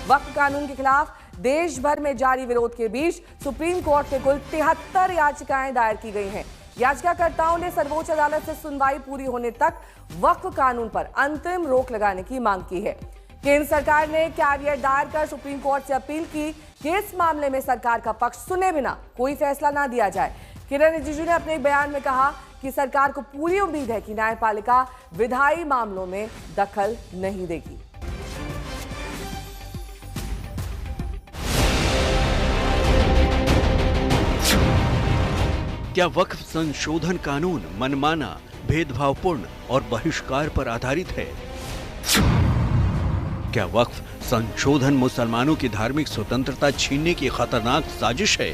वक्फ कानून के खिलाफ देश भर में जारी विरोध के बीच सुप्रीम कोर्ट में कुल 73 याचिकाएं दायर की गई हैं। याचिकाकर्ताओं ने सर्वोच्च अदालत से सुनवाई पूरी होने तक वक्फ कानून पर अंतरिम रोक लगाने की मांग की है। केंद्र सरकार ने कैविएट दायर कर सुप्रीम कोर्ट से अपील की कि इस मामले में सरकार का पक्ष सुने बिना कोई फैसला ना दिया जाए। किरण रिजिजू ने अपने एक बयान में कहा कि सरकार को पूरी उम्मीद है कि न्यायपालिका विधायी मामलों में दखल नहीं देगी। क्या वक्फ संशोधन कानून मनमाना, भेदभावपूर्ण और बहिष्कार पर आधारित है? क्या वक्फ संशोधन मुसलमानों की धार्मिक स्वतंत्रता छीनने की खतरनाक साजिश है?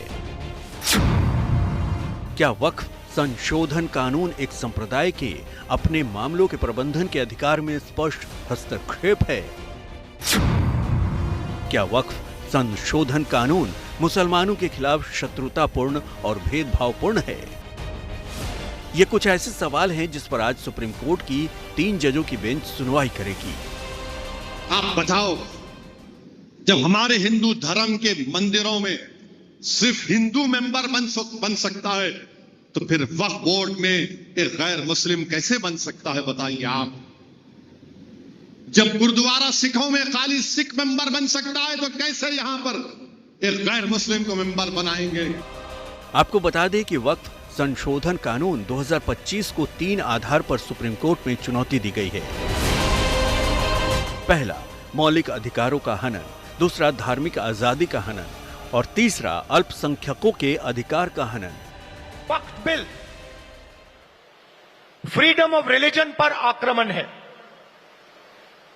क्या वक्फ संशोधन कानून एक संप्रदाय के अपने मामलों के प्रबंधन के अधिकार में स्पष्ट हस्तक्षेप है? क्या वक्फ संशोधन कानून मुसलमानों के खिलाफ शत्रुतापूर्ण और भेदभावपूर्ण है? ये कुछ ऐसे सवाल हैं जिस पर आज सुप्रीम कोर्ट की 3 जजों की बेंच सुनवाई करेगी। आप बताओ, जब हमारे हिंदू धर्म के मंदिरों में सिर्फ हिंदू मेंबर बन सकता है, तो फिर वक्फ बोर्ड में एक गैर मुस्लिम कैसे बन सकता है, बताइए आप। जब गुरुद्वारा सिखों में खाली सिख मेंबर बन सकता है, तो कैसे यहां पर एक गैर मुस्लिम को मेंबर बनाएंगे? आपको बता दें कि वक्फ संशोधन कानून 2025 को 3 आधार पर सुप्रीम कोर्ट में चुनौती दी गई है। पहला, मौलिक अधिकारों का हनन, दूसरा, धार्मिक आजादी का हनन और तीसरा, अल्पसंख्यकों के अधिकार का हनन। वक्फ बिल फ्रीडम ऑफ रिलीजन पर आक्रमण है,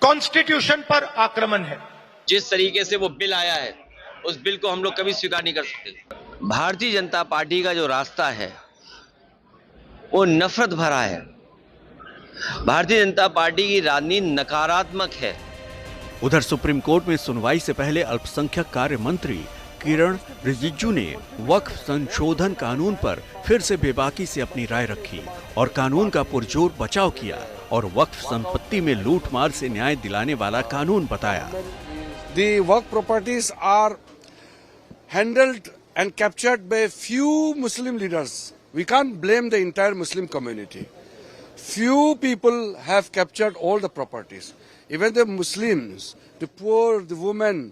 कॉन्स्टिट्यूशन पर आक्रमण है। जिस तरीके से वो बिल आया है, उस बिल को हम लोग कभी स्वीकार नहीं कर सकते। भारतीय जनता पार्टी का जो रास्ता है वो नफरत भरा है। भारतीय जनता पार्टी की राजनीति नकारात्मक है। उधर सुप्रीम कोर्ट में सुनवाई से पहले अल्पसंख्यक कार्य मंत्री किरण रिजिजू ने वक्फ संशोधन कानून पर फिर से बेबाकी से अपनी राय रखी और कानून का पुरजोर बचाव किया और वक्फ संपत्ति में लूटमार से न्याय दिलाने वाला कानून बताया। The work properties are handled and captured by few Muslim leaders. We can't blame the entire Muslim community. Few people have captured all the properties. Even the Muslims, the poor, the women,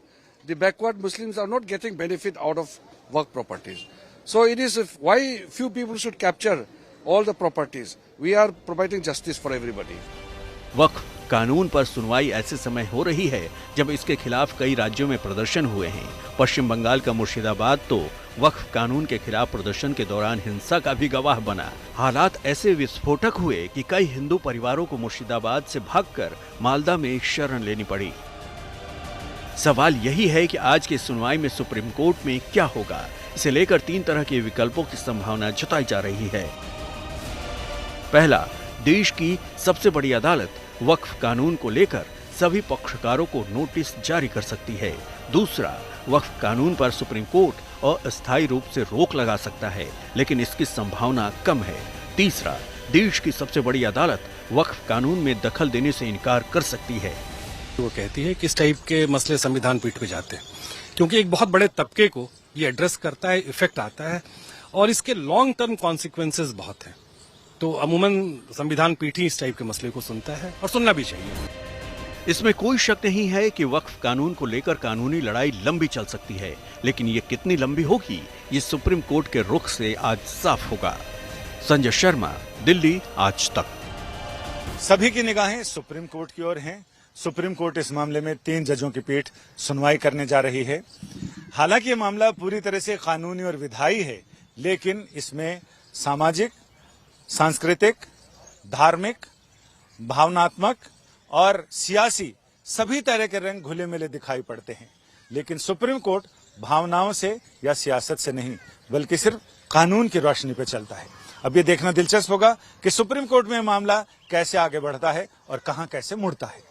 the backward Muslims are not getting benefit out of work properties. So it is why few people should capture all the properties. We are providing justice for everybody. वक्फ कानून पर सुनवाई ऐसे समय हो रही है जब इसके खिलाफ कई राज्यों में प्रदर्शन हुए हैं। पश्चिम बंगाल का मुर्शिदाबाद तो वक्फ कानून के खिलाफ प्रदर्शन के दौरान हिंसा का भी गवाह बना। हालात ऐसे विस्फोटक हुए कि कई हिंदू परिवारों को मुर्शिदाबाद से भागकर मालदा में शरण लेनी पड़ी। सवाल यही है कि आज की सुनवाई में सुप्रीम कोर्ट में क्या होगा। इसे लेकर 3 तरह के विकल्पों की संभावना जताई जा रही है। पहला, देश की सबसे बड़ी अदालत वक्फ कानून को लेकर सभी पक्षकारों को नोटिस जारी कर सकती है। दूसरा, वक्फ कानून पर सुप्रीम कोर्ट अस्थायी रूप से रोक लगा सकता है, लेकिन इसकी संभावना कम है। तीसरा, देश की सबसे बड़ी अदालत वक्फ कानून में दखल देने से इनकार कर सकती है। वो कहती है कि इस टाइप के मसले संविधान पीठ पे जाते हैं, क्योंकि एक बहुत बड़े तबके को ये एड्रेस करता है, इफेक्ट आता है और इसके लॉन्ग टर्म कॉन्सिक्वेंसेस बहुत हैं। तो अमूमन संविधान पीठ ही इस टाइप के मसले को सुनता है और सुनना भी चाहिए। इसमें कोई शक नहीं है कि वक्फ कानून को लेकर कानूनी लड़ाई लंबी चल सकती है, लेकिन ये कितनी लंबी होगी ये सुप्रीम कोर्ट के रुख से आज साफ होगा। संजय शर्मा, दिल्ली, आज तक। सभी की निगाहें सुप्रीम कोर्ट की ओर हैं। सुप्रीम कोर्ट इस मामले में 3 जजों की पीठ सुनवाई करने जा रही है। हालांकि ये मामला पूरी तरह से कानूनी और विधायी है, लेकिन इसमें सामाजिक, सांस्कृतिक, धार्मिक, भावनात्मक और सियासी सभी तरह के रंग घुले मिले दिखाई पड़ते हैं। लेकिन सुप्रीम कोर्ट भावनाओं से या सियासत से नहीं, बल्कि सिर्फ कानून की रोशनी पे चलता है। अब ये देखना दिलचस्प होगा कि सुप्रीम कोर्ट में मामला कैसे आगे बढ़ता है और कहां कैसे मुड़ता है।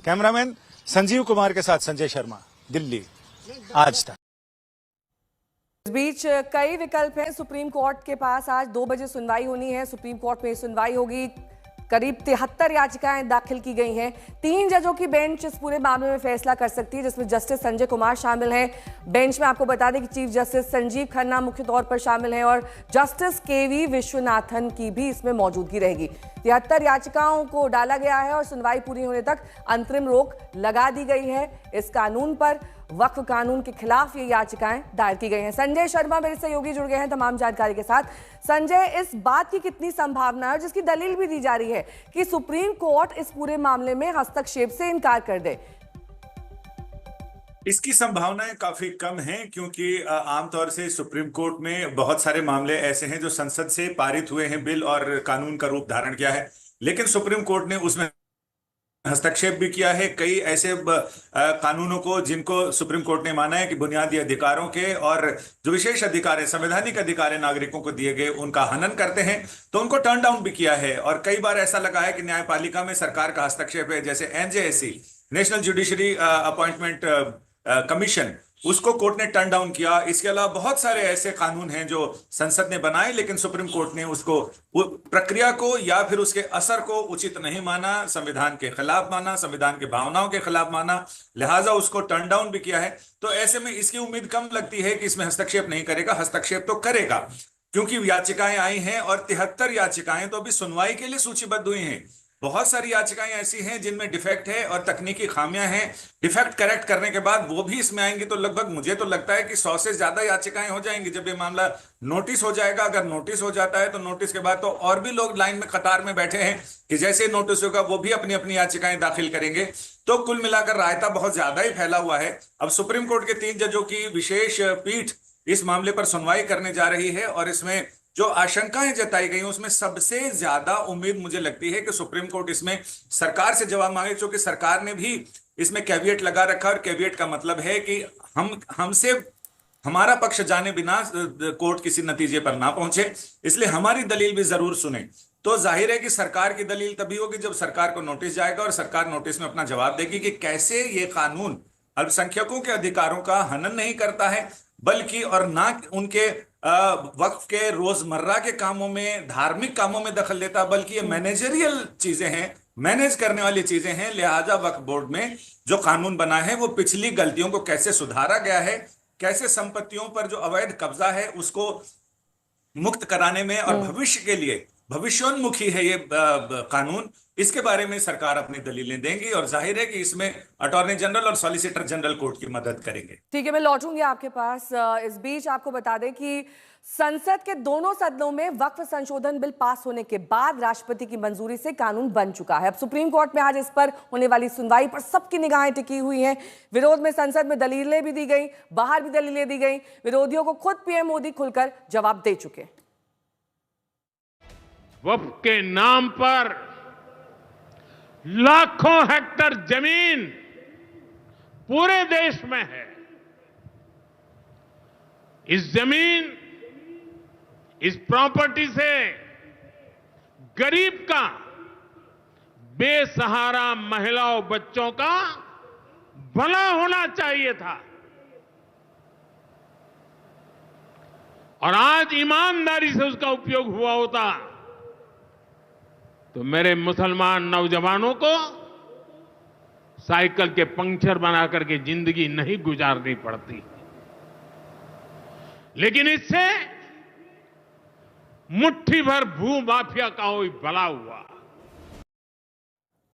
कैमरामैन संजीव कुमार के साथ संजय शर्मा, दिल्ली, आज तक। इस बीच कई विकल्प हैं सुप्रीम कोर्ट के पास। आज 2 बजे सुनवाई होनी है। सुप्रीम कोर्ट में सुनवाई होगी। करीब 73 याचिकाएं दाखिल की गई हैं। 3 जजों की बेंच इस पूरे मामले में फैसला कर सकती है, जिसमें जस्टिस संजय कुमार शामिल हैं। बेंच में आपको बता दें कि चीफ जस्टिस संजीव खन्ना मुख्य तौर पर शामिल हैं और जस्टिस केवी विश्वनाथन की भी इसमें मौजूदगी रहेगी। 73 याचिकाओं को डाला गया है और सुनवाई पूरी होने तक अंतरिम रोक लगा दी गई है। इस कानून पर, वक्फ कानून के खिलाफ ये याचिकाएं दायर की गई हैं। संजय शर्मा मेरे सहयोगी जुड़ गए हैं तमाम जानकारी के साथ। संजय, इस बात की कितनी संभावना है और जिसकी दलील भी दी जा रही है कि सुप्रीम कोर्ट इस पूरे मामले में हस्तक्षेप से इनकार कर दे? इसकी संभावनाएं काफी कम हैं, क्योंकि आमतौर से सुप्रीम कोर्ट में बहुत सारे मामले ऐसे हैं जो संसद से पारित हुए हैं बिल और कानून का रूप धारण किया है, लेकिन सुप्रीम कोर्ट ने उसमें हस्तक्षेप भी किया है। कई ऐसे कानूनों को जिनको सुप्रीम कोर्ट ने माना है कि बुनियादी अधिकारों के और जो विशेष अधिकार है, संवैधानिक अधिकार है नागरिकों को दिए गए, उनका हनन करते हैं, तो उनको टर्न डाउन भी किया है। और कई बार ऐसा लगा है कि न्यायपालिका में सरकार का हस्तक्षेप है, जैसे NJSC, national judiciary appointment commission, उसको कोर्ट ने टर्न डाउन किया। इसके अलावा बहुत सारे ऐसे कानून हैं जो संसद ने बनाए, लेकिन सुप्रीम कोर्ट ने उसको प्रक्रिया को या फिर उसके असर को उचित नहीं माना, संविधान के खिलाफ माना, संविधान की भावनाओं के खिलाफ माना, लिहाजा उसको टर्न डाउन भी किया है। तो ऐसे में इसकी उम्मीद कम लगती है कि इसमें हस्तक्षेप नहीं करेगा। हस्तक्षेप तो करेगा, क्योंकि याचिकाएं आई हैं और 73 याचिकाएं तो अभी सुनवाई के लिए सूचीबद्ध हुई हैं। बहुत सारी याचिकाएं ऐसी हैं जिनमें डिफेक्ट है और तकनीकी खामियां हैं। डिफेक्ट करेक्ट करने के बाद वो भी इसमें आएंगी, तो लगभग मुझे तो लगता है कि 100 से ज्यादा याचिकाएं हो जाएंगी जब ये मामला नोटिस हो जाएगा। अगर नोटिस हो जाता है तो नोटिस के बाद तो और भी लोग लाइन में कतार में बैठे हैं कि जैसे नोटिस होगा वो भी अपनी अपनी याचिकाएं दाखिल करेंगे। तो कुल मिलाकर रायता बहुत ज्यादा ही फैला हुआ है। अब सुप्रीम कोर्ट के 3 जजों की विशेष पीठ इस मामले पर सुनवाई करने जा रही है और इसमें जो आशंकाएं जताई गई उसमें सबसे ज्यादा उम्मीद मुझे लगती है कि सुप्रीम कोर्ट इसमें सरकार से जवाब मांगे, क्योंकि सरकार ने भी इसमें कैविएट लगा रखा। और कैविएट का मतलब है कि हमसे हमारा पक्ष जाने बिना कोर्ट किसी नतीजे पर ना पहुंचे, इसलिए हमारी दलील भी जरूर सुने। तो जाहिर है कि सरकार की दलील तभी होगी जब सरकार को नोटिस जाएगा और सरकार नोटिस में अपना जवाब देगी कि कैसे ये कानून अल्पसंख्यकों के अधिकारों का हनन नहीं करता है, बल्कि और ना उनके वक्फ के रोजमर्रा के कामों में, धार्मिक कामों में दखल देता, बल्कि ये मैनेजरियल चीजें हैं, मैनेज करने वाली चीजें हैं। लिहाजा वक्फ बोर्ड में जो कानून बना है वो पिछली गलतियों को कैसे सुधारा गया है, कैसे संपत्तियों पर जो अवैध कब्जा है उसको मुक्त कराने में और भविष्य के लिए भविष्योन्मुखी है ये कानून, इसके बारे में सरकार अपनी दलीलें देंगी और जाहिर है कि इसमें अटॉर्नी जनरल और सॉलिसिटर जनरल कोर्ट की मदद करेंगे। ठीक है, मैं लौटूंगी आपके पास। इस बीच आपको बता दें कि संसद के दोनों सदनों में वक्फ संशोधन बिल पास होने के बाद राष्ट्रपति की मंजूरी से कानून बन चुका है। अब सुप्रीम कोर्ट में आज इस पर होने वाली सुनवाई पर सबकी निगाहें टिकी हुई हैं। विरोध में संसद में दलीलें भी दी गई, बाहर भी दलीलें दी गई। विरोधियों को खुद पीएम मोदी खुलकर जवाब दे चुके। वक्फ के नाम पर लाखों हेक्टेयर जमीन पूरे देश में है। इस जमीन, इस प्रॉपर्टी से गरीब का, बेसहारा महिलाओं बच्चों का भला होना चाहिए था। और आज ईमानदारी से उसका उपयोग हुआ होता तो मेरे मुसलमान नौजवानों को साइकिल के पंक्चर बना करके जिंदगी नहीं गुजारनी पड़ती। लेकिन इससे मुट्ठी भर भू माफिया का भी भला हुआ।